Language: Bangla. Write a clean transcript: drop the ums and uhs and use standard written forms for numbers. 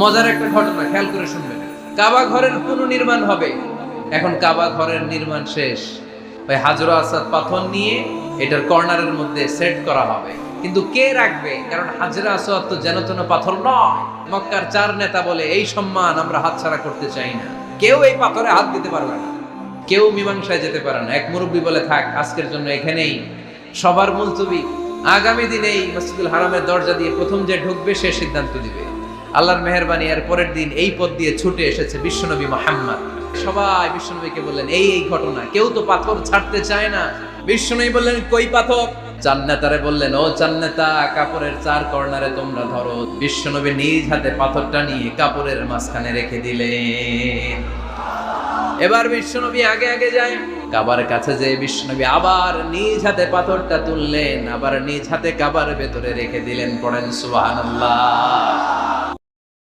মজার একটা ঘটনা খেয়াল করে শুনবেন। কাবা ঘরের পুনর্নির্মাণ হবে। এখন কাবা ঘরের নির্মাণ শেষ, ওই হাজর আসাদ পাথর নিয়ে এটার কর্নারের মধ্যে সেট করা হবে। কিন্তু কে রাখবে? কারণ হাজরা আসওয়াদ তো যেন তেন পাথর নয়। মক্কার 4 নেতা বলে এই সম্মান আমরা হাতছাড়া করতে চাই না। কেউ এই পাথরে হাত দিতে পারবে না, কেউ মীমাংসায় যেতে পারে না। এক মুরব্বী বলে, থাক আজকের জন্য এখানেই সবার মুলতবি, আগামী দিনে এই মসজিদুল হারামের দরজা দিয়ে প্রথম যে ঢুকবে সে সিদ্ধান্ত দিবে। আল্লাহর মেহেরবানি, এর পরের দিন এই পথ দিয়ে ছুটে এসেছে বিশ্বনবী মুহাম্মদ। সবাই বিশ্বনবীকে বললেন, এই ঘটনা, কেউ তো পাথর ছাড়তে চায় না। বিশ্বনবী বললেন, কই পাথর? জান্নাতারে বললেন, ও জান্নাতা, কাপড়ের 4 কর্নারে তোমরা ধরো। বিশ্বনবী নিজ হাতে পাথরটা নিয়ে কাপড়ের মাঝখানে রেখে দিলেন। এবার বিশ্বনবী আগে আগে যায়, কাবার কাছে যে বিশ্বনবী আবার নিজ হাতে পাথরটা তুললেন, আবার নিজ হাতে কাবার ভেতরে রেখে দিলেন। পড়েন সুবহানাল্লাহ।